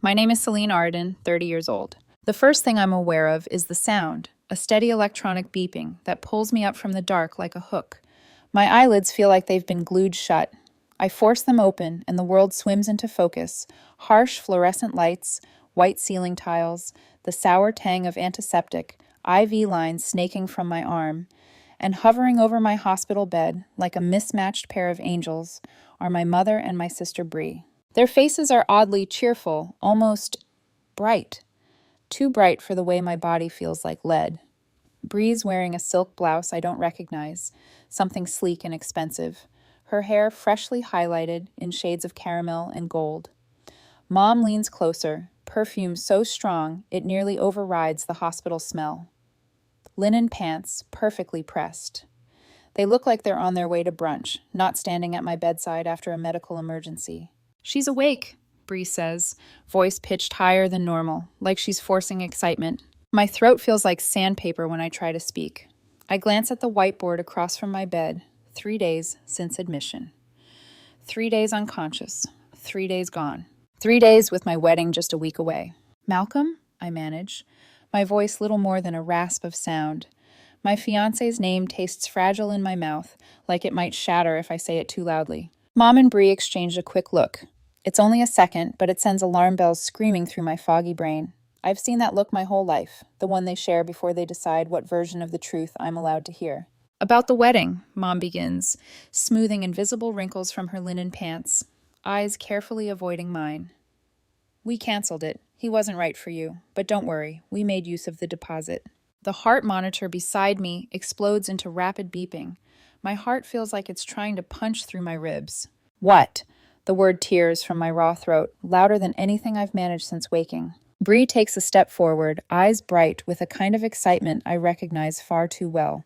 My name is Celine Arden, 30 years old. The first thing I'm aware of is the sound, a steady electronic beeping that pulls me up from the dark like a hook. My eyelids feel like they've been glued shut. I force them open, and the world swims into focus. Harsh fluorescent lights, white ceiling tiles, the sour tang of antiseptic, IV lines snaking from my arm, and hovering over my hospital bed like a mismatched pair of angels are my mother and my sister Bree. Their faces are oddly cheerful, almost bright. Too bright for the way my body feels like lead. Bree's wearing a silk blouse I don't recognize, something sleek and expensive. Her hair freshly highlighted in shades of caramel and gold. Mom leans closer, perfume so strong it nearly overrides the hospital smell. Linen pants, perfectly pressed. They look like they're on their way to brunch, not standing at my bedside after a medical emergency. "She's awake," Bree says, voice pitched higher than normal, like she's forcing excitement. My throat feels like sandpaper when I try to speak. I glance at the whiteboard across from my bed. 3 days since admission. 3 days unconscious. 3 days gone. 3 days with my wedding just a week away. "Malcolm?" I manage, my voice little more than a rasp of sound. My fiancé's name tastes fragile in my mouth, like it might shatter if I say it too loudly. Mom and Bree exchange a quick look. It's only a second, but it sends alarm bells screaming through my foggy brain. I've seen that look my whole life, the one they share before they decide what version of the truth I'm allowed to hear. "About the wedding," Mom begins, smoothing invisible wrinkles from her linen pants, eyes carefully avoiding mine. "We canceled it. He wasn't right for you, but don't worry, we made use of the deposit." The heart monitor beside me explodes into rapid beeping. My heart feels like it's trying to punch through my ribs. "What?" The word tears from my raw throat, louder than anything I've managed since waking. Bree takes a step forward, eyes bright with a kind of excitement I recognize far too well.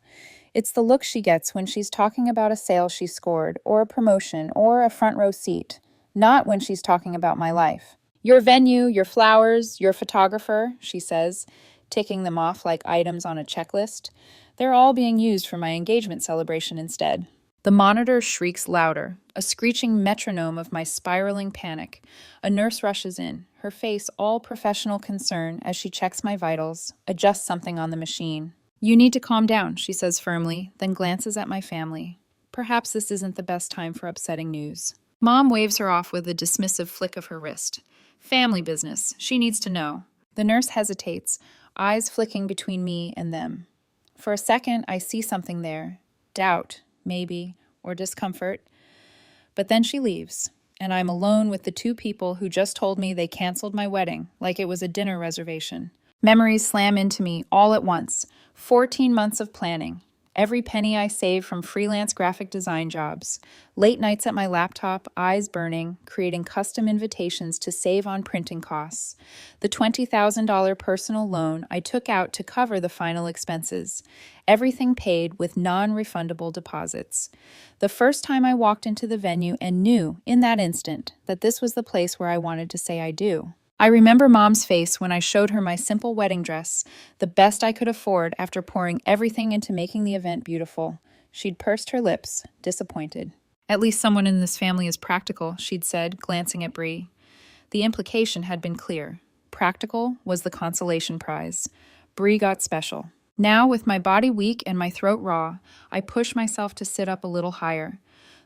It's the look she gets when she's talking about a sale she scored, or a promotion, or a front row seat. Not when she's talking about my life. "Your venue, your flowers, your photographer," she says, ticking them off like items on a checklist. They're all being used for my engagement celebration instead. The monitor shrieks louder, a screeching metronome of my spiraling panic. A nurse rushes in, her face all professional concern as she checks my vitals, adjusts something on the machine. "You need to calm down," she says firmly, then glances at my family. Perhaps this isn't the best time for upsetting news. Mom waves her off with a dismissive flick of her wrist. "Family business. She needs to know." The nurse hesitates, eyes flicking between me and them. For a second, I see something there. Doubt, maybe, or discomfort. But then she leaves, and I'm alone with the two people who just told me they canceled my wedding like it was a dinner reservation. Memories slam into me all at once. 14 months of planning. Every penny I saved from freelance graphic design jobs. Late nights at my laptop, eyes burning, creating custom invitations to save on printing costs. The $20,000 personal loan I took out to cover the final expenses. Everything paid with non-refundable deposits. The first time I walked into the venue and knew, in that instant, that this was the place where I wanted to say I do. I remember Mom's face when I showed her my simple wedding dress, the best I could afford after pouring everything into making the event beautiful. She'd pursed her lips, disappointed. "At least someone in this family is practical," she'd said, glancing at Bree. The implication had been clear. Practical was the consolation prize. Bree got special. Now, with my body weak and my throat raw, I push myself to sit up a little higher.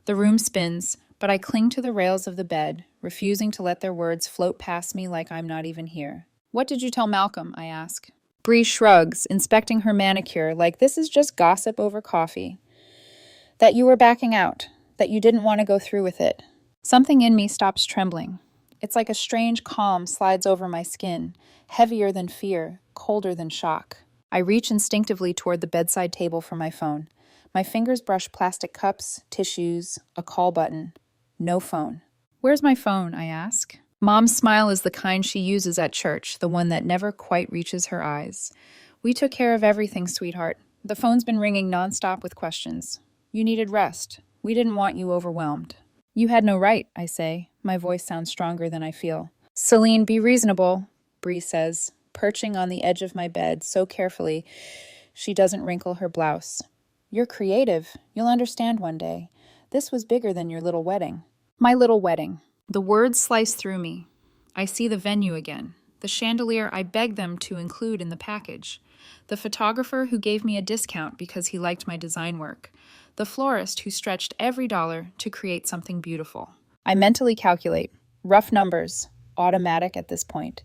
The room spins, but I cling to the rails of the bed, refusing to let their words float past me like I'm not even here. "What did you tell Malcolm?" I ask. Bree shrugs, inspecting her manicure like this is just gossip over coffee. "That you were backing out, that you didn't want to go through with it." Something in me stops trembling. It's like a strange calm slides over my skin, heavier than fear, colder than shock. I reach instinctively toward the bedside table for my phone. My fingers brush plastic cups, tissues, a call button. No phone. "Where's my phone?" I ask. Mom's smile is the kind she uses at church, the one that never quite reaches her eyes. "We took care of everything, sweetheart. The phone's been ringing nonstop with questions. You needed rest. We didn't want you overwhelmed." "You had no right," I say. My voice sounds stronger than I feel. "Celine, be reasonable," Bree says, perching on the edge of my bed so carefully she doesn't wrinkle her blouse. "You're creative. You'll understand one day. This was bigger than your little wedding." My little wedding. The words slice through me. I see the venue again, the chandelier I begged them to include in the package, the photographer who gave me a discount because he liked my design work, the florist who stretched every dollar to create something beautiful. I mentally calculate, rough numbers, automatic at this point,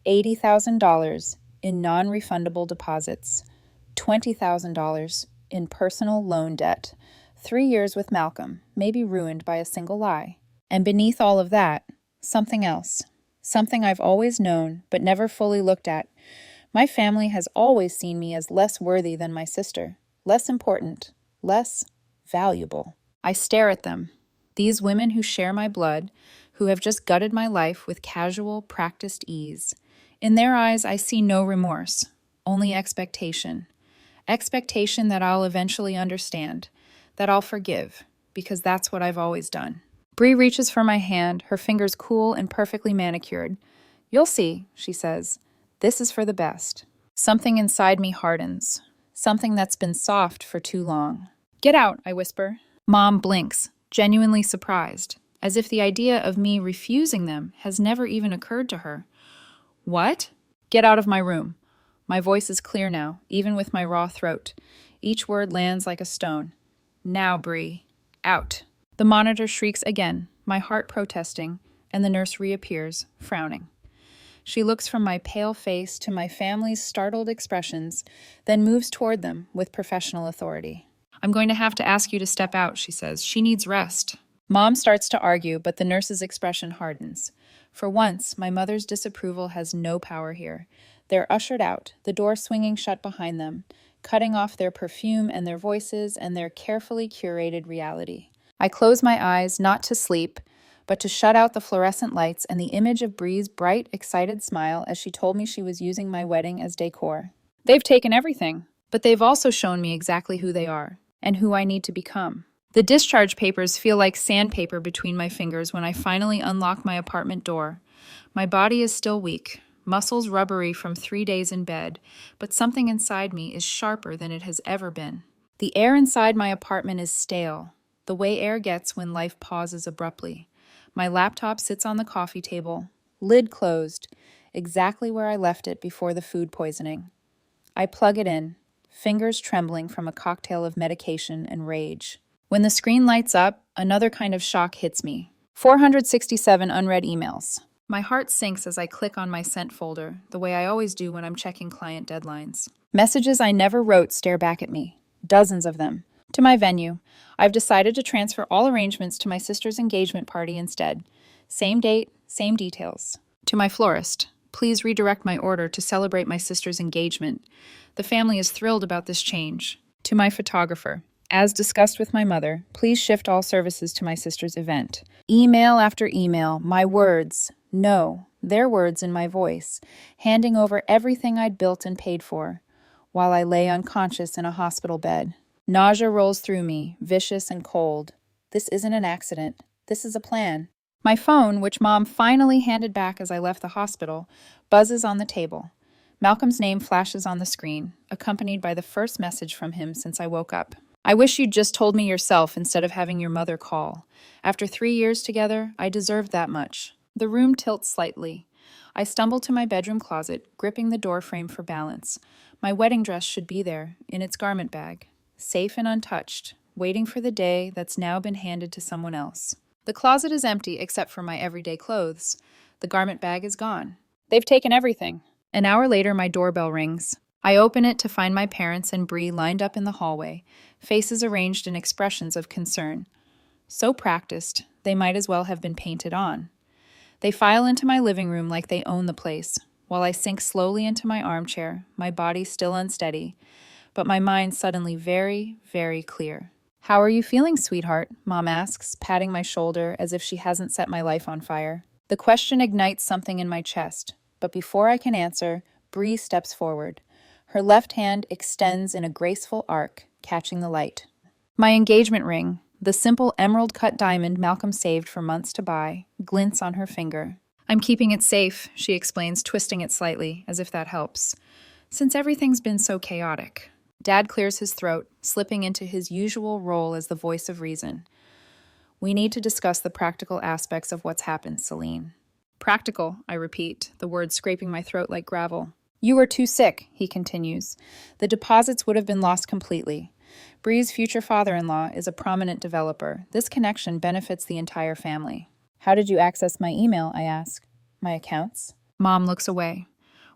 $80,000 in non-refundable deposits, $20,000 in personal loan debt, 3 years with Malcolm, maybe ruined by a single lie. And beneath all of that, something else, something I've always known but never fully looked at. My family has always seen me as less worthy than my sister, less important, less valuable. I stare at them, these women who share my blood, who have just gutted my life with casual, practiced ease. In their eyes, I see no remorse, only expectation. Expectation that I'll eventually understand, that I'll forgive, because that's what I've always done. Bree reaches for my hand, her fingers cool and perfectly manicured. "You'll see," she says. "This is for the best." Something inside me hardens, something that's been soft for too long. "Get out," I whisper. Mom blinks, genuinely surprised, as if the idea of me refusing them has never even occurred to her. "What?" "Get out of my room." My voice is clear now, even with my raw throat. Each word lands like a stone. "Now, Bree. Out." The monitor shrieks again, my heart protesting, and the nurse reappears, frowning. She looks from my pale face to my family's startled expressions, then moves toward them with professional authority. "I'm going to have to ask you to step out," she says. "She needs rest." Mom starts to argue, but the nurse's expression hardens. For once, my mother's disapproval has no power here. They're ushered out, the door swinging shut behind them, cutting off their perfume and their voices and their carefully curated reality. I close my eyes, not to sleep, but to shut out the fluorescent lights and the image of Bree's bright, excited smile as she told me she was using my wedding as decor. They've taken everything, but they've also shown me exactly who they are and who I need to become. The discharge papers feel like sandpaper between my fingers when I finally unlock my apartment door. My body is still weak, muscles rubbery from 3 days in bed, but something inside me is sharper than it has ever been. The air inside my apartment is stale, the way air gets when life pauses abruptly. My laptop sits on the coffee table, lid closed, exactly where I left it before the food poisoning. I plug it in, fingers trembling from a cocktail of medication and rage. When the screen lights up, another kind of shock hits me. 467 unread emails. My heart sinks as I click on my sent folder, the way I always do when I'm checking client deadlines. Messages I never wrote stare back at me. Dozens of them. To my venue. I've decided to transfer all arrangements to my sister's engagement party instead. Same date, same details. To my florist. Please redirect my order to celebrate my sister's engagement. The family is thrilled about this change. To my photographer. As discussed with my mother, please shift all services to my sister's event. Email after email, my words, no, their words in my voice, handing over everything I'd built and paid for, while I lay unconscious in a hospital bed. Nausea rolls through me, vicious and cold. This isn't an accident. This is a plan. My phone, which Mom finally handed back as I left the hospital, buzzes on the table. Malcolm's name flashes on the screen, accompanied by the first message from him since I woke up. "I wish you'd just told me yourself instead of having your mother call. After 3 years together, I deserved that much." The room tilts slightly. I stumble to my bedroom closet, gripping the doorframe for balance. My wedding dress should be there, in its garment bag, safe and untouched, waiting for the day that's now been handed to someone else. The closet is empty except for my everyday clothes. The garment bag is gone. They've taken everything. An hour later, my doorbell rings. I open it to find my parents and Bree lined up in the hallway, faces arranged in expressions of concern. So practiced, they might as well have been painted on. They file into my living room like they own the place, while I sink slowly into my armchair, my body still unsteady, but my mind suddenly very, very clear. "How are you feeling, sweetheart?" Mom asks, patting my shoulder as if she hasn't set my life on fire. The question ignites something in my chest, but before I can answer, Bree steps forward. Her left hand extends in a graceful arc, catching the light. My engagement ring, the simple emerald-cut diamond Malcolm saved for months to buy, glints on her finger. "I'm keeping it safe," she explains, twisting it slightly, as if that helps. "Since everything's been so chaotic." Dad clears his throat, slipping into his usual role as the voice of reason. "We need to discuss the practical aspects of what's happened, Celine." Practical, I repeat, the words scraping my throat like gravel. You were too sick, he continues. The deposits would have been lost completely. Bree's future father-in-law is a prominent developer. This connection benefits the entire family. How did you access my email, I ask. My accounts? Mom looks away.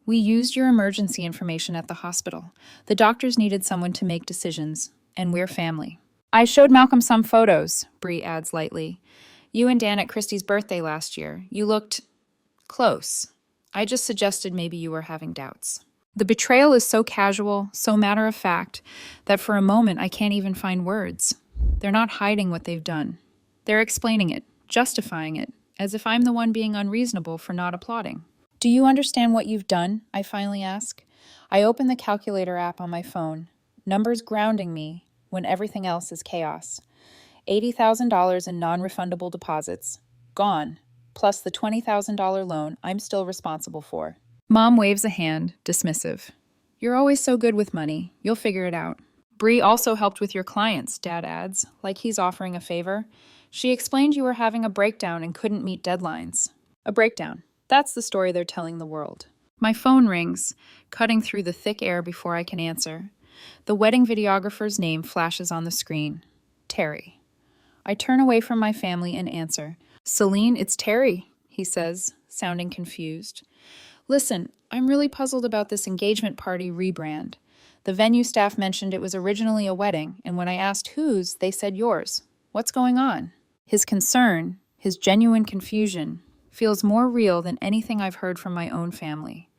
We used your emergency information at the hospital. The doctors needed someone to make decisions, and we're family. I showed Malcolm some photos, Bree adds lightly. You and Dan at Christy's birthday last year. You looked close. I just suggested maybe you were having doubts. The betrayal is so casual, so matter of fact, that for a moment I can't even find words. They're not hiding what they've done. They're explaining it, justifying it, as if I'm the one being unreasonable for not applauding. Do you understand what you've done? I finally ask. I open the calculator app on my phone, numbers grounding me when everything else is chaos. $80,000 in non-refundable deposits. Gone. Plus the $20,000 loan I'm still responsible for. Mom waves a hand, dismissive. You're always so good with money. You'll figure it out. Bree also helped with your clients, Dad adds, like he's offering a favor. She explained you were having a breakdown and couldn't meet deadlines. A breakdown. That's the story they're telling the world. My phone rings, cutting through the thick air before I can answer. The wedding videographer's name flashes on the screen. Terry. I turn away from my family and answer. Celine, it's Terry, he says, sounding confused. Listen, I'm really puzzled about this engagement party rebrand. The venue staff mentioned it was originally a wedding, and when I asked whose, they said yours. What's going on? His concern, his genuine confusion, feels more real than anything I've heard from my own family.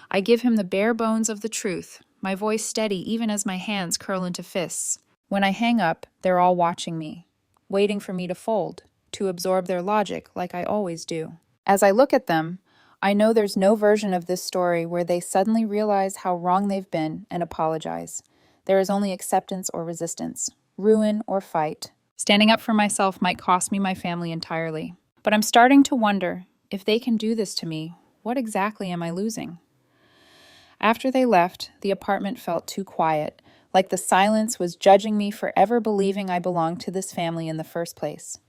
I give him the bare bones of the truth, my voice steady even as my hands curl into fists. When I hang up, they're all watching me, waiting for me to fold, to absorb their logic like I always do. As I look at them, I know there's no version of this story where they suddenly realize how wrong they've been and apologize. There is only acceptance or resistance, ruin or fight. Standing up for myself might cost me my family entirely. But I'm starting to wonder, if they can do this to me, what exactly am I losing? After they left, the apartment felt too quiet, like the silence was judging me for ever believing I belonged to this family in the first place.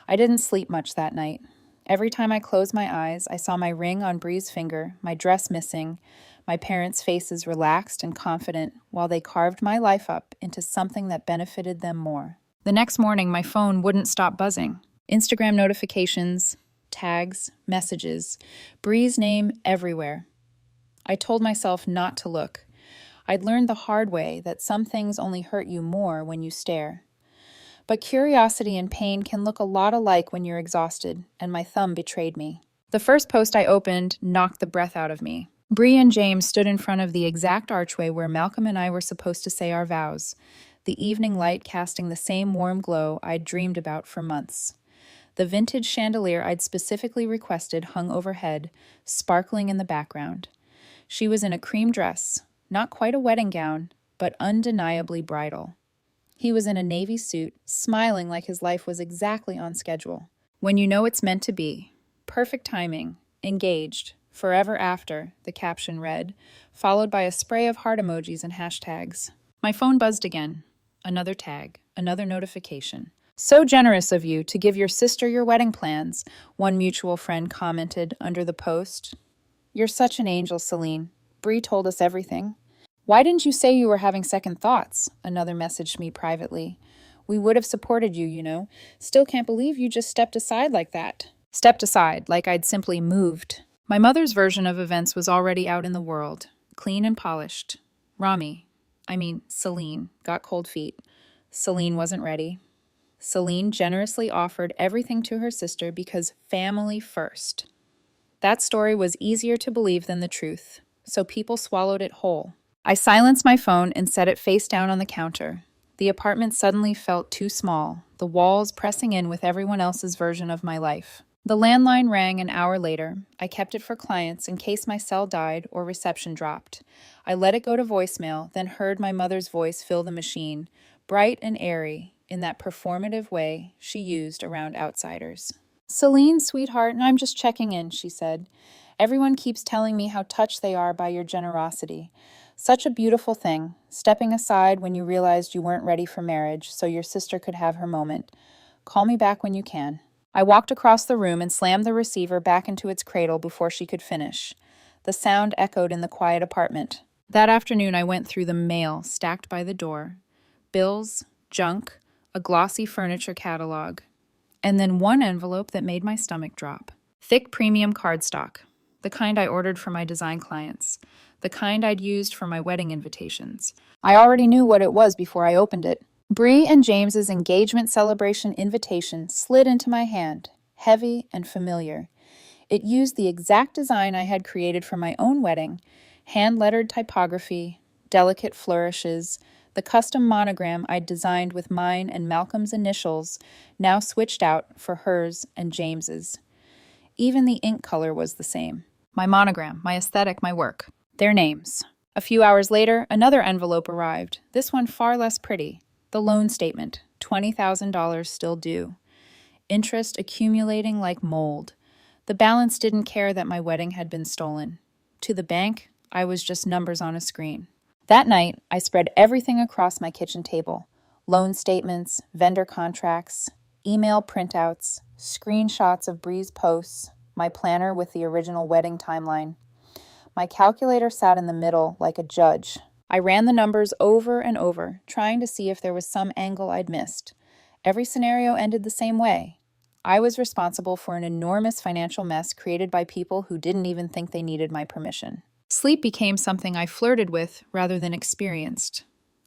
I didn't sleep much that night. Every time I closed my eyes, I saw my ring on Bree's finger, my dress missing, my parents' faces relaxed and confident while they carved my life up into something that benefited them more. The next morning, my phone wouldn't stop buzzing. Instagram notifications, tags, messages, Bree's name everywhere. I told myself not to look. I'd learned the hard way that some things only hurt you more when you stare. But curiosity and pain can look a lot alike when you're exhausted, and my thumb betrayed me. The first post I opened knocked the breath out of me. Bree and James stood in front of the exact archway where Malcolm and I were supposed to say our vows, the evening light casting the same warm glow I'd dreamed about for months. The vintage chandelier I'd specifically requested hung overhead, sparkling in the background. She was in a cream dress, not quite a wedding gown, but undeniably bridal. He was in a navy suit, smiling like his life was exactly on schedule. When you know it's meant to be. Perfect timing. Engaged. Forever after, the caption read, followed by a spray of heart emojis and hashtags. My phone buzzed again. Another tag. Another notification. So generous of you to give your sister your wedding plans, one mutual friend commented under the post. You're such an angel, Celine. Bree told us everything. Why didn't you say you were having second thoughts? Another messaged me privately. We would have supported you, you know. Still can't believe you just stepped aside like that. Stepped aside, like I'd simply moved. My mother's version of events was already out in the world, clean and polished. Celine, got cold feet. Celine wasn't ready. Celine generously offered everything to her sister because family first. That story was easier to believe than the truth, so people swallowed it whole. I silenced my phone and set it face down on the counter. The apartment suddenly felt too small, the walls pressing in with everyone else's version of my life. The landline rang an hour later. I kept it for clients in case my cell died or reception dropped. I let it go to voicemail, then heard my mother's voice fill the machine, bright and airy, in that performative way she used around outsiders. Celine, sweetheart, I'm just checking in, she said. Everyone keeps telling me how touched they are by your generosity. Such a beautiful thing, stepping aside when you realized you weren't ready for marriage so your sister could have her moment. Call me back when you can. I walked across the room and slammed the receiver back into its cradle before she could finish. The sound echoed in the quiet apartment. That afternoon, I went through the mail stacked by the door. Bills, junk, a glossy furniture catalog, and then one envelope that made my stomach drop. Thick premium cardstock, the kind I ordered for my design clients, the kind I'd used for my wedding invitations. I already knew what it was before I opened it. Bree and James's engagement celebration invitation slid into my hand, heavy and familiar. It used the exact design I had created for my own wedding, hand-lettered typography, delicate flourishes, the custom monogram I'd designed with mine and Malcolm's initials, now switched out for hers and James's. Even the ink color was the same. My monogram, my aesthetic, my work. Their names. A few hours later, another envelope arrived, this one far less pretty. The loan statement, $20,000 still due. Interest accumulating like mold. The balance didn't care that my wedding had been stolen. To the bank, I was just numbers on a screen. That night, I spread everything across my kitchen table. Loan statements, vendor contracts, email printouts, screenshots of Bree's posts, my planner with the original wedding timeline. My calculator sat in the middle like a judge. I ran the numbers over and over, trying to see if there was some angle I'd missed. Every scenario ended the same way. I was responsible for an enormous financial mess created by people who didn't even think they needed my permission. Sleep became something I flirted with rather than experienced.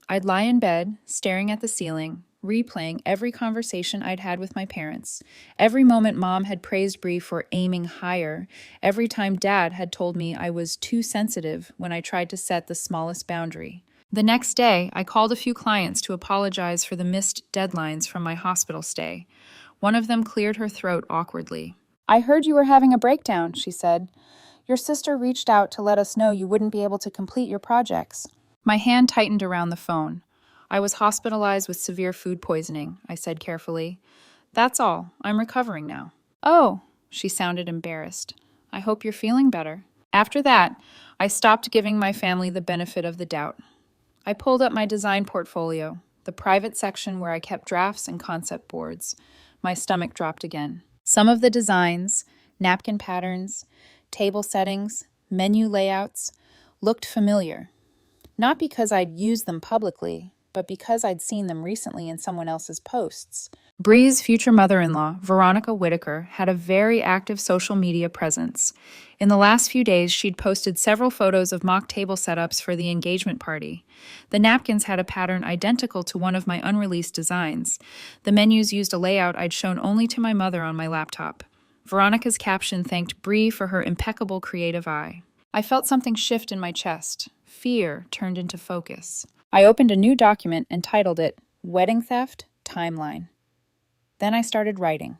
I'd lie in bed, staring at the ceiling, replaying every conversation I'd had with my parents, every moment Mom had praised Bree for aiming higher, every time Dad had told me I was too sensitive when I tried to set the smallest boundary. The next day, I called a few clients to apologize for the missed deadlines from my hospital stay. One of them cleared her throat awkwardly. "I heard you were having a breakdown," she said. "Your sister reached out to let us know you wouldn't be able to complete your projects." My hand tightened around the phone. "I was hospitalized with severe food poisoning," I said carefully. "That's all. I'm recovering now." "Oh," she sounded embarrassed. "I hope you're feeling better." After that, I stopped giving my family the benefit of the doubt. I pulled up my design portfolio, the private section where I kept drafts and concept boards. My stomach dropped again. Some of the designs, napkin patterns, table settings, menu layouts, looked familiar. Not because I'd used them publicly, but because I'd seen them recently in someone else's posts. Bree's future mother-in-law, Veronica Whitaker, had a very active social media presence. In the last few days, she'd posted several photos of mock table setups for the engagement party. The napkins had a pattern identical to one of my unreleased designs. The menus used a layout I'd shown only to my mother on my laptop. Veronica's caption thanked Bree for her impeccable creative eye. I felt something shift in my chest. Fear turned into focus. I opened a new document and titled it Wedding Theft Timeline. Then I started writing.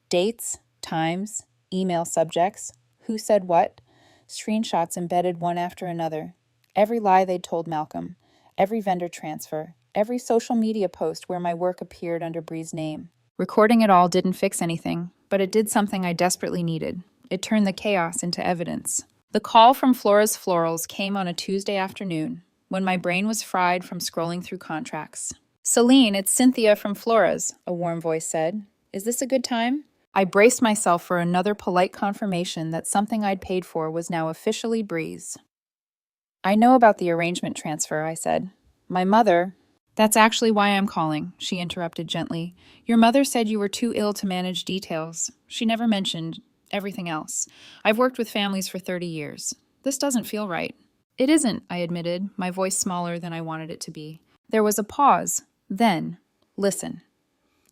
Dates, times, email subjects, who said what, screenshots embedded one after another, every lie they'd told Malcolm, every vendor transfer, every social media post where my work appeared under Bree's name. Recording it all didn't fix anything, but it did something I desperately needed. It turned the chaos into evidence. The call from Flora's Florals came on a Tuesday afternoon, when my brain was fried from scrolling through contracts. "Celine, it's Cynthia from Flora's," a warm voice said. "Is this a good time?" I braced myself for another polite confirmation that something I'd paid for was now officially Bree's. "I know about the arrangement transfer," I said. "My mother—" "That's actually why I'm calling," she interrupted gently. "Your mother said you were too ill to manage details. She never mentioned everything else. I've worked with families for 30 years. This doesn't feel right." "It isn't," I admitted, my voice smaller than I wanted it to be. There was a pause. Then, "Listen.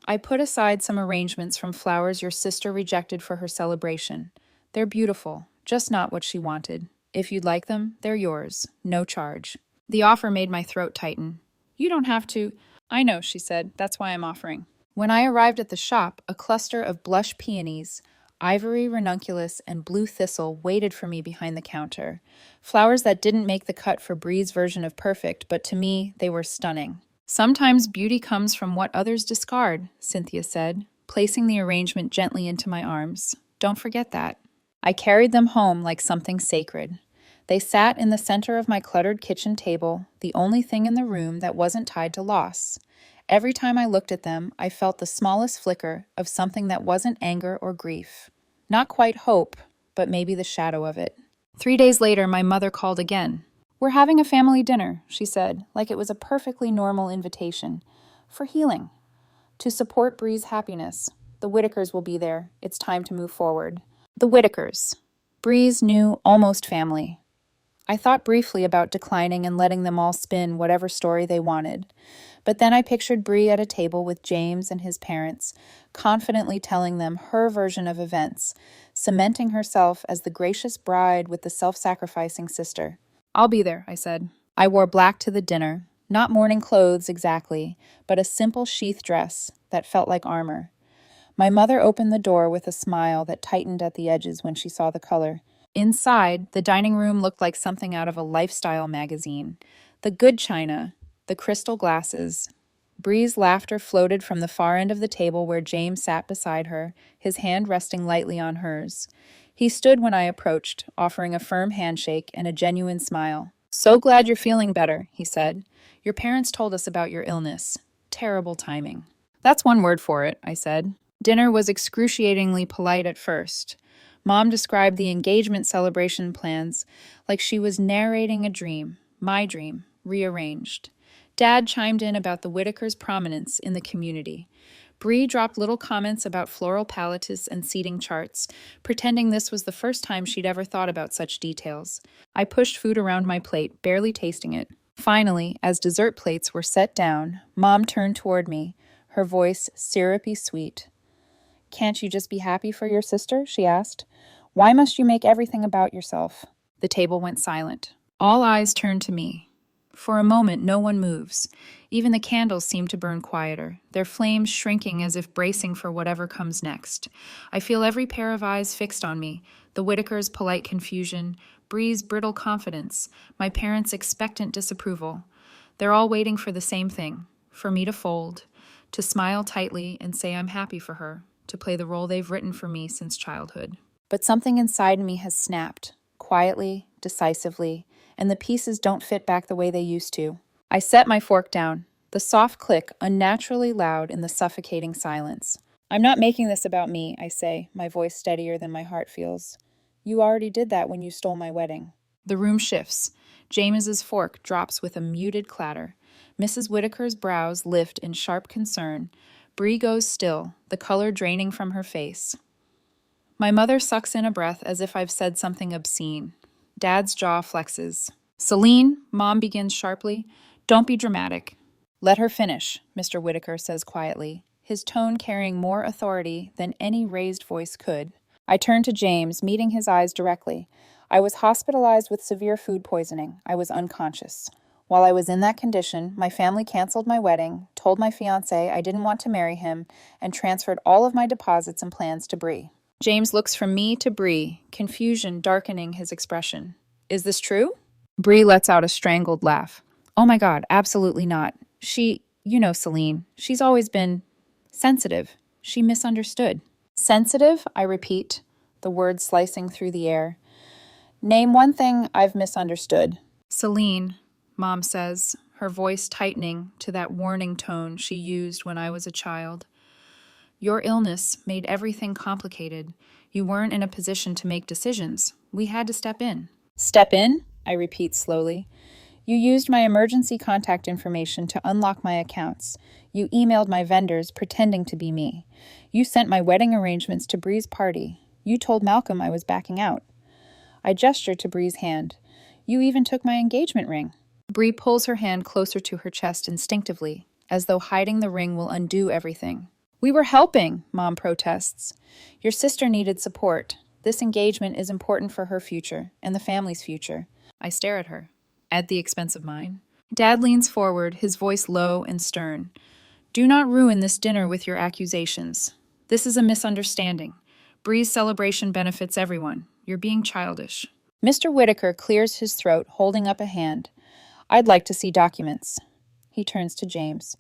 I put aside some arrangements from flowers your sister rejected for her celebration. They're beautiful, just not what she wanted. If you'd like them, they're yours. No charge." The offer made my throat tighten. "You don't have to—" "I know," she said. "That's why I'm offering." When I arrived at the shop, a cluster of blush peonies, ivory ranunculus, and blue thistle waited for me behind the counter. Flowers that didn't make the cut for Bree's version of perfect, but to me, they were stunning. "Sometimes beauty comes from what others discard," Cynthia said, placing the arrangement gently into my arms. "Don't forget that." I carried them home like something sacred. They sat in the center of my cluttered kitchen table, the only thing in the room that wasn't tied to loss. Every time I looked at them, I felt the smallest flicker of something that wasn't anger or grief. Not quite hope, but maybe the shadow of it. 3 days later, my mother called again. "We're having a family dinner," she said, like it was a perfectly normal invitation. "For healing. To support Bree's happiness. The Whitakers will be there. It's time to move forward." The Whitakers. Bree's new, almost family. I thought briefly about declining and letting them all spin whatever story they wanted. But then I pictured Bree at a table with James and his parents, confidently telling them her version of events, cementing herself as the gracious bride with the self-sacrificing sister. "I'll be there," I said. I wore black to the dinner, not morning clothes exactly, but a simple sheath dress that felt like armor. My mother opened the door with a smile that tightened at the edges when she saw the color. Inside, the dining room looked like something out of a lifestyle magazine. The good china, the crystal glasses. Bree's laughter floated from the far end of the table where James sat beside her, his hand resting lightly on hers. He stood when I approached, offering a firm handshake and a genuine smile. "So glad you're feeling better," he said. "Your parents told us about your illness. Terrible timing." "That's one word for it," I said. Dinner was excruciatingly polite at first. Mom described the engagement celebration plans like she was narrating a dream, my dream, rearranged. Dad chimed in about the Whitakers' prominence in the community. Bree dropped little comments about floral palettes and seating charts, pretending this was the first time she'd ever thought about such details. I pushed food around my plate, barely tasting it. Finally, as dessert plates were set down, Mom turned toward me, her voice syrupy sweet. "Can't you just be happy for your sister?" she asked. "Why must you make everything about yourself?" The table went silent. All eyes turned to me. For a moment, no one moves. Even the candles seem to burn quieter, their flames shrinking as if bracing for whatever comes next. I feel every pair of eyes fixed on me, the Whitakers' polite confusion, Bree's brittle confidence, my parents' expectant disapproval. They're all waiting for the same thing, for me to fold, to smile tightly and say I'm happy for her, to play the role they've written for me since childhood. But something inside me has snapped, quietly, decisively, and the pieces don't fit back the way they used to. I set my fork down, the soft click unnaturally loud in the suffocating silence. "I'm not making this about me," I say, my voice steadier than my heart feels. "You already did that when you stole my wedding." The room shifts. James's fork drops with a muted clatter. Mrs. Whitaker's brows lift in sharp concern. Bree goes still, the color draining from her face. My mother sucks in a breath as if I've said something obscene. Dad's jaw flexes. "Celine," Mom begins sharply, "don't be dramatic." "Let her finish," Mr. Whitaker says quietly, his tone carrying more authority than any raised voice could. I turn to James, meeting his eyes directly. "I was hospitalized with severe food poisoning. I was unconscious. While I was in that condition, my family canceled my wedding, told my fiancé I didn't want to marry him, and transferred all of my deposits and plans to Bree." James looks from me to Bree, confusion darkening his expression. "Is this true?" Bree lets out a strangled laugh. "Oh my God, absolutely not. You know Celine, she's always been sensitive. She misunderstood." "Sensitive?" I repeat, the words slicing through the air. "Name one thing I've misunderstood." "Celine," Mom says, her voice tightening to that warning tone she used when I was a child. "Your illness made everything complicated. You weren't in a position to make decisions. We had to step in." "Step in?" I repeat slowly. "You used my emergency contact information to unlock my accounts. You emailed my vendors pretending to be me. You sent my wedding arrangements to Bree's party. You told Malcolm I was backing out." I gestured to Bree's hand. "You even took my engagement ring." Bree pulls her hand closer to her chest instinctively, as though hiding the ring will undo everything. "We were helping," Mom protests. "Your sister needed support. This engagement is important for her future and the family's future." I stare at her. "At the expense of mine?" Dad leans forward, his voice low and stern. "Do not ruin this dinner with your accusations. This is a misunderstanding. Bree's celebration benefits everyone. You're being childish." Mr. Whitaker clears his throat, holding up a hand. "I'd like to see documents." He turns to James.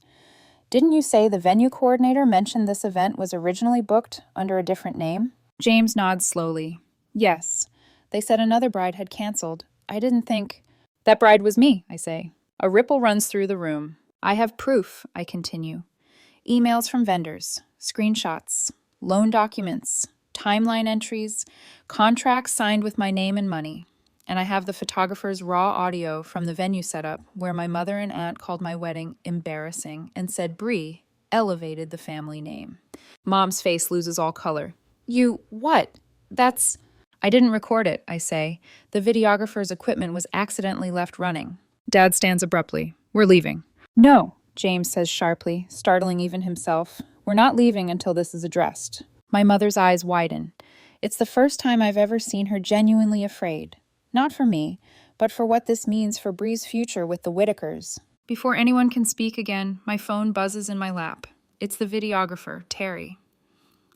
"Didn't you say the venue coordinator mentioned this event was originally booked under a different name?" James nods slowly. "Yes. They said another bride had canceled. I didn't think—" "That bride was me," I say. A ripple runs through the room. I have proof, I continue. Emails from vendors, screenshots, loan documents, timeline entries, contracts signed with my name and money. And I have the photographer's raw audio from the venue setup where my mother and aunt called my wedding embarrassing and said Bree elevated the family name. Mom's face loses all color. You what? That's... I didn't record it, I say. The videographer's equipment was accidentally left running. Dad stands abruptly. We're leaving. No, James says sharply, startling even himself. We're not leaving until this is addressed. My mother's eyes widen. It's the first time I've ever seen her genuinely afraid. Not for me, but for what this means for Bree's future with the Whitakers. Before anyone can speak again, my phone buzzes in my lap. It's the videographer, Terry.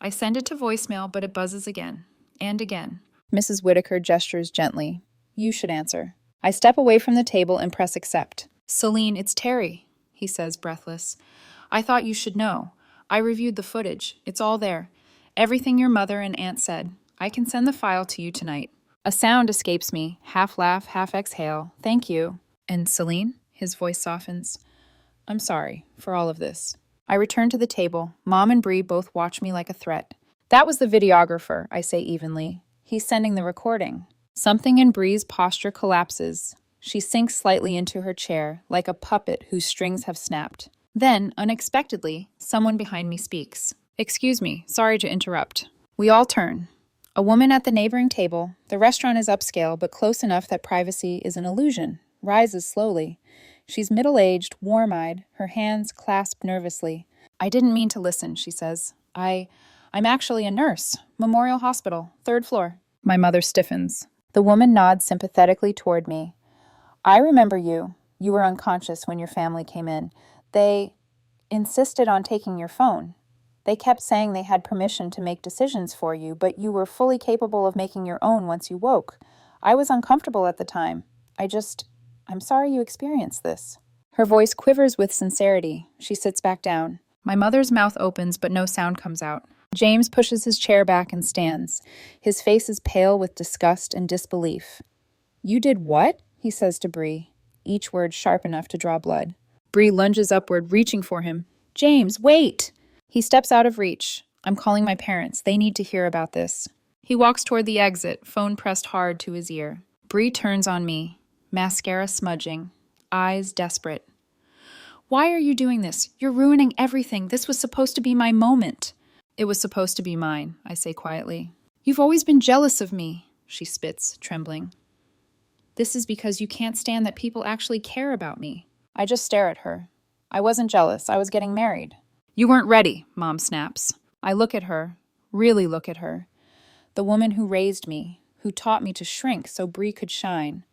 I send it to voicemail, but it buzzes again. And again. Mrs. Whitaker gestures gently. You should answer. I step away from the table and press accept. Celine, it's Terry, he says, breathless. I thought you should know. I reviewed the footage. It's all there. Everything your mother and aunt said. I can send the file to you tonight. A sound escapes me, half laugh, half exhale. Thank you. And Celine? His voice softens. I'm sorry for all of this. I return to the table. Mom and Bree both watch me like a threat. That was the videographer, I say evenly. He's sending the recording. Something in Bree's posture collapses. She sinks slightly into her chair, like a puppet whose strings have snapped. Then, unexpectedly, someone behind me speaks. Excuse me, sorry to interrupt. We all turn. A woman at the neighboring table, the restaurant is upscale but close enough that privacy is an illusion, rises slowly. She's middle-aged, warm-eyed, her hands clasped nervously. I didn't mean to listen, she says. I'm actually a nurse. Memorial Hospital, 3rd floor. My mother stiffens. The woman nods sympathetically toward me. I remember you. You were unconscious when your family came in. They insisted on taking your phone. They kept saying they had permission to make decisions for you, but you were fully capable of making your own once you woke. I was uncomfortable at the time. I'm sorry you experienced this. Her voice quivers with sincerity. She sits back down. My mother's mouth opens, but no sound comes out. James pushes his chair back and stands. His face is pale with disgust and disbelief. You did what? He says to Bree, each word sharp enough to draw blood. Bree lunges upward, reaching for him. James, wait! He steps out of reach. I'm calling my parents. They need to hear about this. He walks toward the exit, phone pressed hard to his ear. Bree turns on me, mascara smudging, eyes desperate. Why are you doing this? You're ruining everything. This was supposed to be my moment. It was supposed to be mine, I say quietly. You've always been jealous of me, she spits, trembling. This is because you can't stand that people actually care about me. I just stare at her. I wasn't jealous. I was getting married. You weren't ready, Mom snaps. I look at her, really look at her. The woman who raised me, who taught me to shrink so Bree could shine.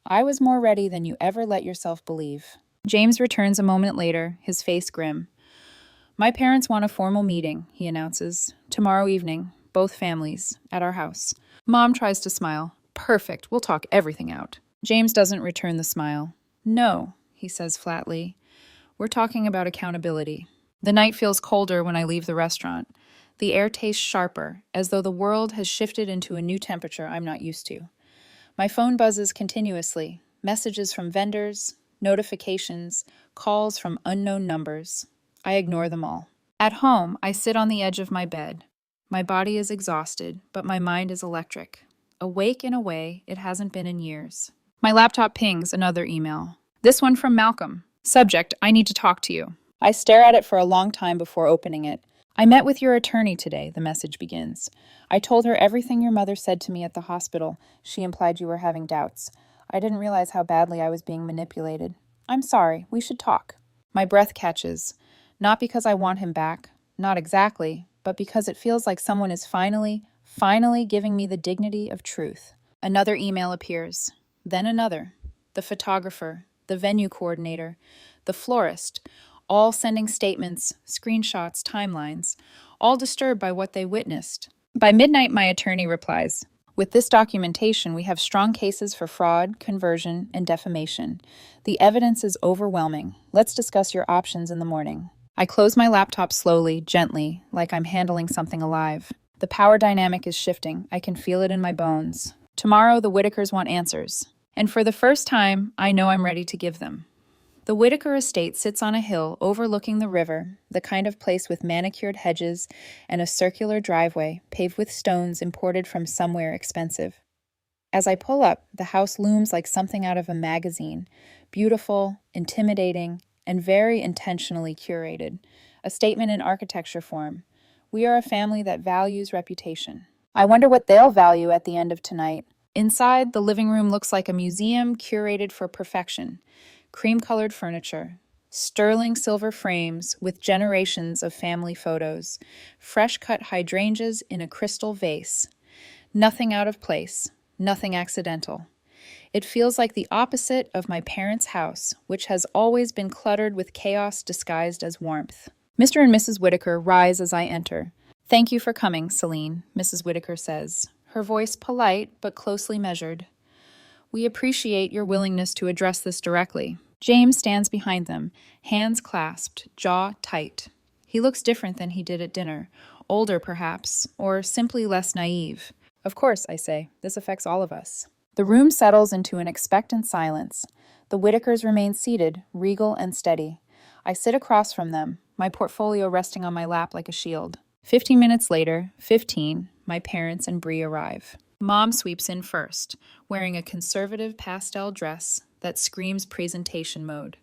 I was more ready than you ever let yourself believe. James returns a moment later, his face grim. My parents want a formal meeting, he announces. Tomorrow evening, both families, at our house. Mom tries to smile. Perfect, we'll talk everything out. James doesn't return the smile. No, he says flatly. We're talking about accountability. The night feels colder when I leave the restaurant. The air tastes sharper, as though the world has shifted into a new temperature I'm not used to. My phone buzzes continuously. Messages from vendors, notifications, calls from unknown numbers. I ignore them all. At home, I sit on the edge of my bed. My body is exhausted, but my mind is electric. Awake in a way it hasn't been in years. My laptop pings another email. This one from Malcolm. Subject, I need to talk to you. I stare at it for a long time before opening it. I met with your attorney today, the message begins. I told her everything your mother said to me at the hospital. She implied you were having doubts. I didn't realize how badly I was being manipulated. I'm sorry, we should talk. My breath catches. Not because I want him back, not exactly, but because it feels like someone is finally giving me the dignity of truth. Another email appears, then another. The photographer, the venue coordinator, the florist, all sending statements, screenshots, timelines, all disturbed by what they witnessed. By midnight, my attorney replies, with this documentation, we have strong cases for fraud, conversion, and defamation. The evidence is overwhelming. Let's discuss your options in the morning. I close my laptop slowly, gently, like I'm handling something alive. The power dynamic is shifting. I can feel it in my bones. Tomorrow, the Whitakers want answers. And for the first time, I know I'm ready to give them. The Whitaker estate sits on a hill overlooking the river, the kind of place with manicured hedges and a circular driveway paved with stones imported from somewhere expensive. As I pull up, the house looms like something out of a magazine, beautiful, intimidating, and very intentionally curated, a statement in architecture form. We are a family that values reputation. I wonder what they'll value at the end of tonight. Inside, the living room looks like a museum curated for perfection. Cream-colored furniture, sterling silver frames with generations of family photos, fresh-cut hydrangeas in a crystal vase. Nothing out of place, nothing accidental. It feels like the opposite of my parents' house, which has always been cluttered with chaos disguised as warmth. Mr. and Mrs. Whitaker rise as I enter. "Thank you for coming, Celine," Mrs. Whitaker says, her voice polite but closely measured. "We appreciate your willingness to address this directly." James stands behind them, hands clasped, jaw tight. He looks different than he did at dinner, older perhaps, or simply less naive. "Of course," I say, "this affects all of us." The room settles into an expectant silence. The Whitakers remain seated, regal and steady. I sit across from them, my portfolio resting on my lap like a shield. 15 minutes later, my parents and Bree arrive. Mom sweeps in first, wearing a conservative pastel dress that screams presentation mode.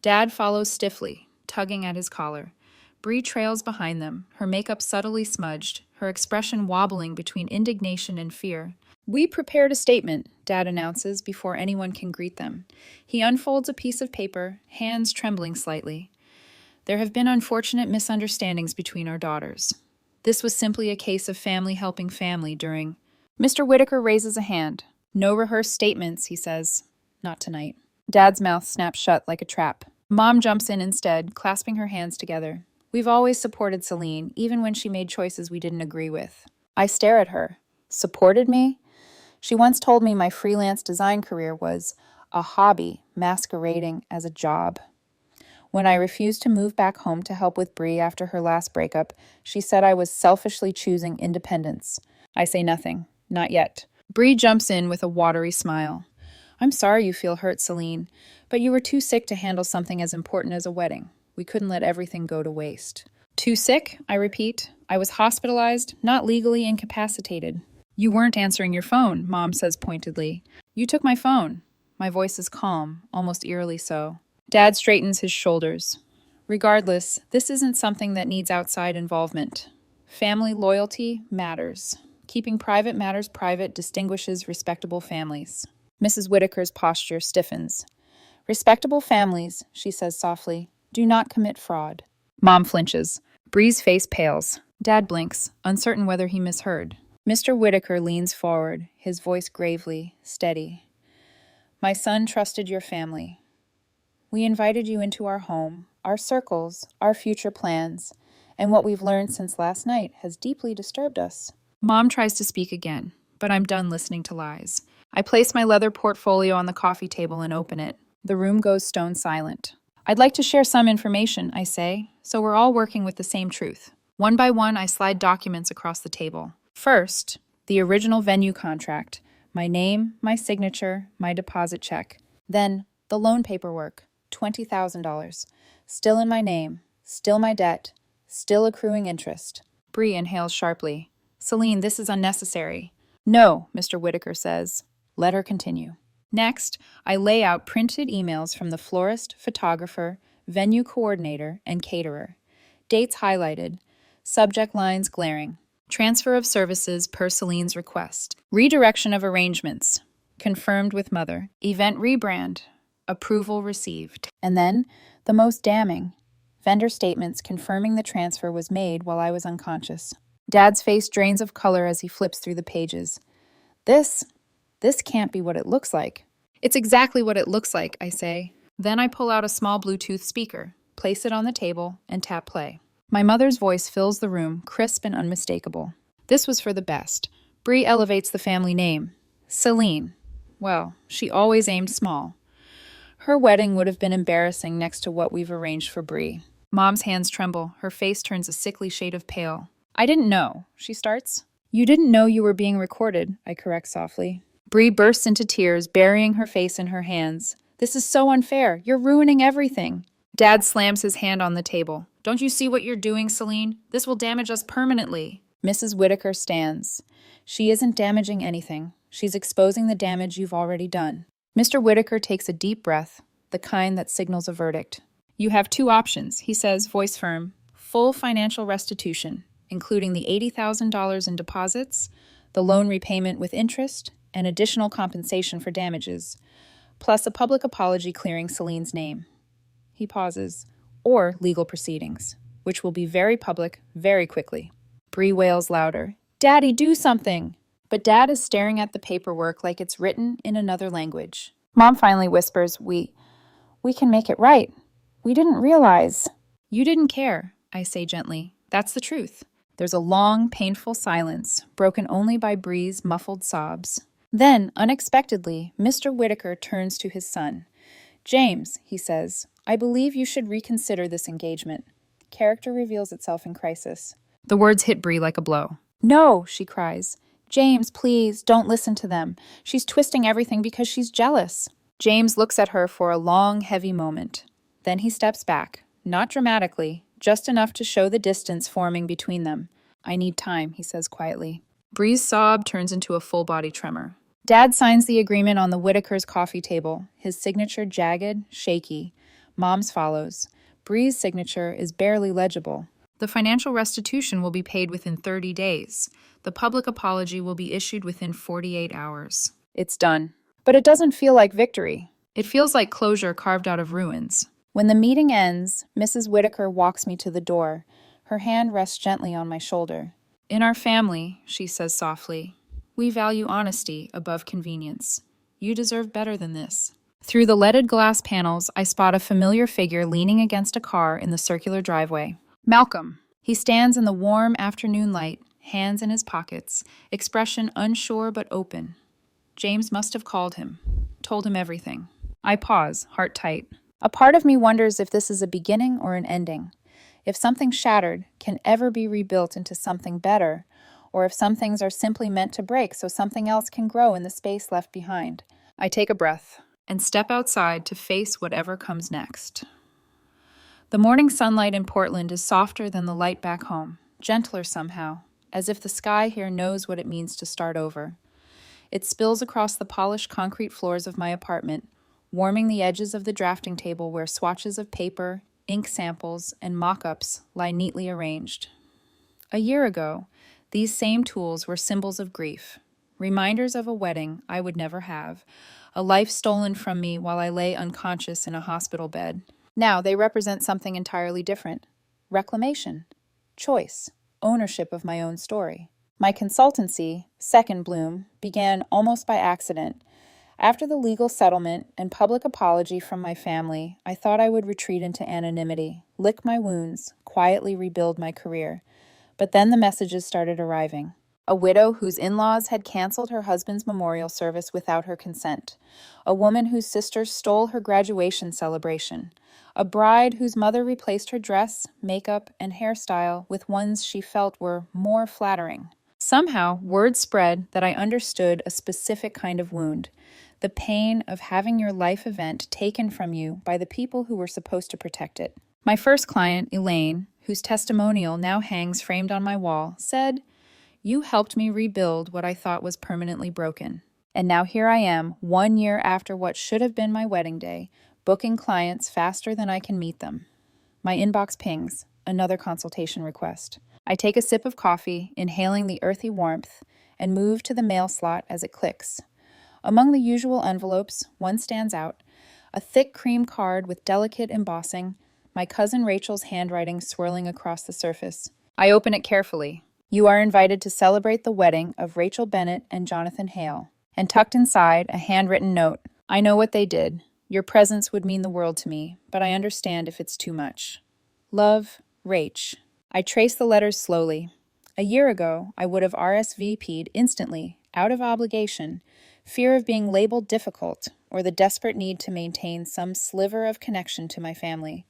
Dad follows stiffly, tugging at his collar. Bree trails behind them, her makeup subtly smudged, her expression wobbling between indignation and fear. "We prepared a statement," Dad announces before anyone can greet them. He unfolds a piece of paper, hands trembling slightly. "There have been unfortunate misunderstandings between our daughters. This was simply a case of family helping family during—" Mr. Whitaker raises a hand. "No rehearsed statements," he says. "Not tonight." Dad's mouth snaps shut like a trap. Mom jumps in instead, clasping her hands together. "We've always supported Celine, even when she made choices we didn't agree with." I stare at her. Supported me? She once told me my freelance design career was a hobby masquerading as a job. When I refused to move back home to help with Bree after her last breakup, she said I was selfishly choosing independence. I say nothing. Not yet. Bree jumps in with a watery smile. "I'm sorry you feel hurt, Celine, but you were too sick to handle something as important as a wedding. We couldn't let everything go to waste." "Too sick?" I repeat. "I was hospitalized, not legally incapacitated." "You weren't answering your phone," Mom says pointedly. "You took my phone." My voice is calm, almost eerily so. Dad straightens his shoulders. "Regardless, this isn't something that needs outside involvement. Family loyalty matters. Keeping private matters private distinguishes respectable families." Mrs. Whitaker's posture stiffens. "Respectable families," she says softly, "do not commit fraud." Mom flinches. Bree's face pales. Dad blinks, uncertain whether he misheard. Mr. Whitaker leans forward, his voice gravely, steady. "My son trusted your family. We invited you into our home, our circles, our future plans, and what we've learned since last night has deeply disturbed us." Mom tries to speak again, but I'm done listening to lies. I place my leather portfolio on the coffee table and open it. The room goes stone silent. "I'd like to share some information," I say, "so we're all working with the same truth." One by one, I slide documents across the table. First, the original venue contract, my name, my signature, my deposit check. Then, the loan paperwork, $20,000. Still in my name, still my debt, still accruing interest. Bree inhales sharply. "Celine, this is unnecessary." "No," Mr. Whitaker says. "Let her continue." Next, I lay out printed emails from the florist, photographer, venue coordinator, and caterer. Dates highlighted, subject lines glaring. Transfer of services per Celine's request. Redirection of arrangements. Confirmed with mother. Event rebrand. Approval received. And then, the most damning, vendor statements confirming the transfer was made while I was unconscious. Dad's face drains of color as he flips through the pages. This can't be what it looks like." "It's exactly what it looks like," I say. Then I pull out a small Bluetooth speaker, place it on the table, and tap play. My mother's voice fills the room, crisp and unmistakable. This was for the best. Bree elevates the family name. Celine. Well, she always aimed small. Her wedding would have been embarrassing next to what we've arranged for Bree. Mom's hands tremble. Her face turns a sickly shade of pale. "I didn't know," she starts. "You didn't know you were being recorded," I correct softly. Bree bursts into tears, burying her face in her hands. This is so unfair. You're ruining everything. Dad slams his hand on the table. Don't you see what you're doing, Celine? This will damage us permanently. Mrs. Whitaker stands. She isn't damaging anything. She's exposing the damage you've already done. Mr. Whitaker takes a deep breath, the kind that signals a verdict. You have two options, he says, voice firm. Full financial restitution, including the $80,000 in deposits, the loan repayment with interest, and additional compensation for damages, plus a public apology clearing Celine's name. He pauses. Or legal proceedings, which will be very public very quickly. Bree wails louder. Daddy, do something! But Dad is staring at the paperwork like it's written in another language. Mom finally whispers, We can make it right. We didn't realize. You didn't care, I say gently. That's the truth. There's a long, painful silence, broken only by Bree's muffled sobs. Then, unexpectedly, Mr. Whitaker turns to his son. James, he says, I believe you should reconsider this engagement. Character reveals itself in crisis. The words hit Bree like a blow. No, she cries. James, please, don't listen to them. She's twisting everything because she's jealous. James looks at her for a long, heavy moment. Then he steps back, not dramatically, just enough to show the distance forming between them. I need time, he says quietly. Bree's sob turns into a full-body tremor. Dad signs the agreement on the Whitaker's coffee table, his signature jagged, shaky. Mom's follows. Bree's signature is barely legible. The financial restitution will be paid within 30 days. The public apology will be issued within 48 hours. It's done. But it doesn't feel like victory. It feels like closure carved out of ruins. When the meeting ends, Mrs. Whitaker walks me to the door. Her hand rests gently on my shoulder. In our family, she says softly, we value honesty above convenience. You deserve better than this. Through the leaded glass panels, I spot a familiar figure leaning against a car in the circular driveway. Malcolm. He stands in the warm afternoon light, hands in his pockets, expression unsure but open. James must have called him, told him everything. I pause, heart tight. A part of me wonders if this is a beginning or an ending. If something shattered can ever be rebuilt into something better, or if some things are simply meant to break so something else can grow in the space left behind. I take a breath and step outside to face whatever comes next. The morning sunlight in Portland is softer than the light back home, gentler somehow, as if the sky here knows what it means to start over. It spills across the polished concrete floors of my apartment, warming the edges of the drafting table where swatches of paper, ink samples, and mock-ups lie neatly arranged. A year ago, these same tools were symbols of grief, reminders of a wedding I would never have, a life stolen from me while I lay unconscious in a hospital bed. Now they represent something entirely different. Reclamation, choice, ownership of my own story. My consultancy, Second Bloom, began almost by accident. After the legal settlement and public apology from my family, I thought I would retreat into anonymity, lick my wounds, quietly rebuild my career. But then the messages started arriving. A widow whose in-laws had canceled her husband's memorial service without her consent. A woman whose sisters stole her graduation celebration. A bride whose mother replaced her dress, makeup, and hairstyle with ones she felt were more flattering. Somehow, word spread that I understood a specific kind of wound. The pain of having your life event taken from you by the people who were supposed to protect it. My first client, Elaine, whose testimonial now hangs framed on my wall, said, "You helped me rebuild what I thought was permanently broken." And now here I am, 1 year after what should have been my wedding day, booking clients faster than I can meet them. My inbox pings, another consultation request. I take a sip of coffee, inhaling the earthy warmth, and move to the mail slot as it clicks. Among the usual envelopes, one stands out, a thick cream card with delicate embossing, my cousin Rachel's handwriting swirling across the surface. I open it carefully. You are invited to celebrate the wedding of Rachel Bennett and Jonathan Hale. And tucked inside, a handwritten note. I know what they did. Your presence would mean the world to me, but I understand if it's too much. Love, Rach. I trace the letters slowly. A year ago, I would have RSVP'd instantly, out of obligation, fear of being labeled difficult, or the desperate need to maintain some sliver of connection to my family.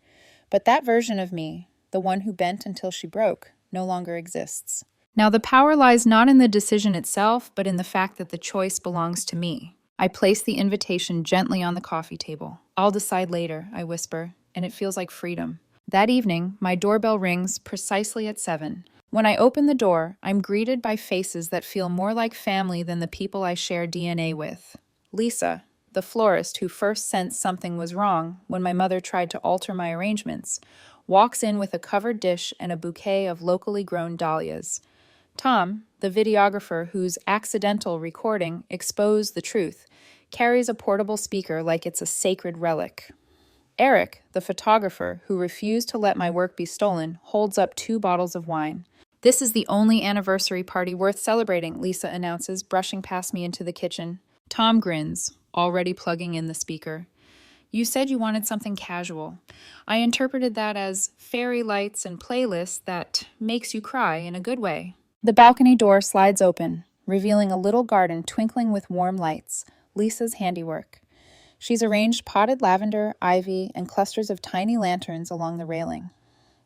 But that version of me, the one who bent until she broke, no longer exists. Now the power lies not in the decision itself, but in the fact that the choice belongs to me. I place the invitation gently on the coffee table. I'll decide later, I whisper, and it feels like freedom. That evening, my doorbell rings precisely at 7. When I open the door, I'm greeted by faces that feel more like family than the people I share DNA with. Lisa, the florist who first sensed something was wrong when my mother tried to alter my arrangements, walks in with a covered dish and a bouquet of locally grown dahlias. Tom, the videographer whose accidental recording exposed the truth, carries a portable speaker like it's a sacred relic. Eric, the photographer who refused to let my work be stolen, holds up 2 bottles of wine. This is the only anniversary party worth celebrating, Lisa announces, brushing past me into the kitchen. Tom grins, already plugging in the speaker. You said you wanted something casual. I interpreted that as fairy lights and playlists that makes you cry in a good way. The balcony door slides open, revealing a little garden twinkling with warm lights, Lisa's handiwork. She's arranged potted lavender, ivy, and clusters of tiny lanterns along the railing.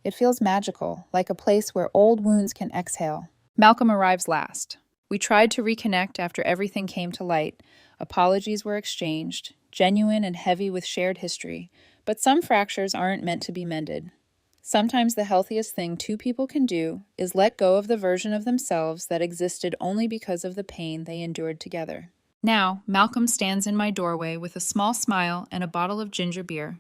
It feels magical, like a place where old wounds can exhale. Malcolm arrives last. We tried to reconnect after everything came to light. Apologies were exchanged, genuine and heavy with shared history, but some fractures aren't meant to be mended. Sometimes the healthiest thing 2 people can do is let go of the version of themselves that existed only because of the pain they endured together. Now, Malcolm stands in my doorway with a small smile and a bottle of ginger beer.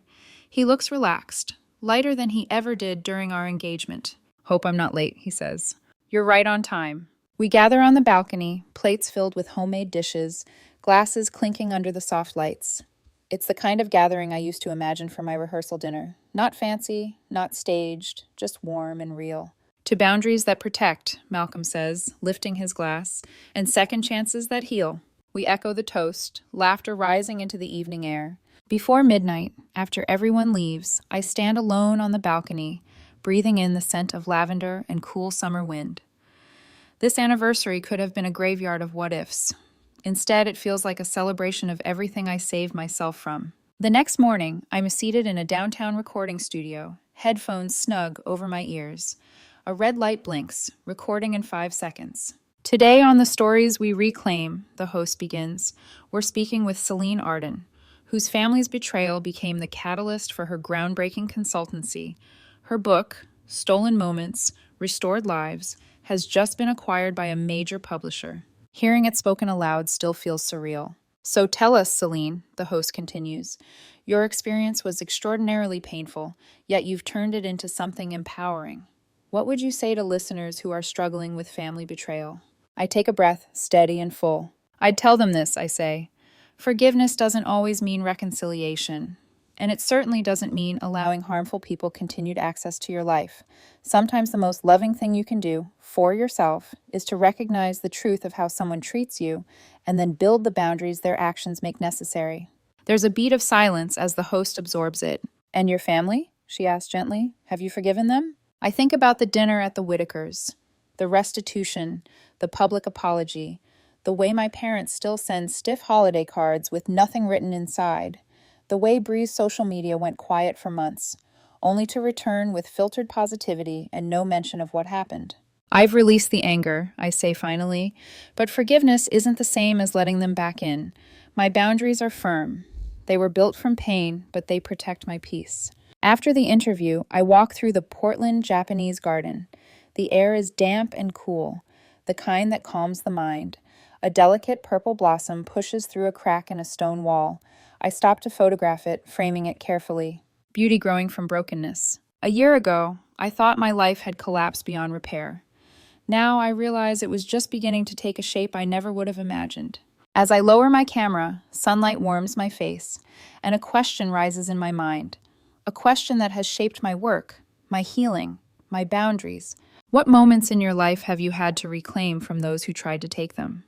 He looks relaxed, lighter than he ever did during our engagement. Hope I'm not late, he says. You're right on time. We gather on the balcony, plates filled with homemade dishes, glasses clinking under the soft lights. It's the kind of gathering I used to imagine for my rehearsal dinner. Not fancy, not staged, just warm and real. To boundaries that protect, Malcolm says, lifting his glass, and second chances that heal. We echo the toast, laughter rising into the evening air. Before midnight, after everyone leaves, I stand alone on the balcony, breathing in the scent of lavender and cool summer wind. This anniversary could have been a graveyard of what-ifs. Instead, it feels like a celebration of everything I saved myself from. The next morning, I'm seated in a downtown recording studio, headphones snug over my ears. A red light blinks, recording in 5 seconds. Today on The Stories We Reclaim, the host begins, we're speaking with Celine Arden, whose family's betrayal became the catalyst for her groundbreaking consultancy. Her book, Stolen Moments, Restored Lives, has just been acquired by a major publisher. Hearing it spoken aloud still feels surreal. So tell us, Celine, the host continues. Your experience was extraordinarily painful, yet you've turned it into something empowering. What would you say to listeners who are struggling with family betrayal? I take a breath, steady and full. I'd tell them this, I say. Forgiveness doesn't always mean reconciliation. And it certainly doesn't mean allowing harmful people continued access to your life. Sometimes the most loving thing you can do for yourself is to recognize the truth of how someone treats you and then build the boundaries their actions make necessary. There's a beat of silence as the host absorbs it. And your family? She asks gently. Have you forgiven them? I think about the dinner at the Whitakers, the restitution, the public apology, the way my parents still send stiff holiday cards with nothing written inside, the way Bree's social media went quiet for months, only to return with filtered positivity and no mention of what happened. I've released the anger, I say finally, but forgiveness isn't the same as letting them back in. My boundaries are firm. They were built from pain, but they protect my peace. After the interview, I walk through the Portland Japanese garden. The air is damp and cool, the kind that calms the mind. A delicate purple blossom pushes through a crack in a stone wall. I stop to photograph it, framing it carefully. Beauty growing from brokenness. A year ago, I thought my life had collapsed beyond repair. Now I realize it was just beginning to take a shape I never would have imagined. As I lower my camera, sunlight warms my face, and a question rises in my mind. A question that has shaped my work, my healing, my boundaries. What moments in your life have you had to reclaim from those who tried to take them?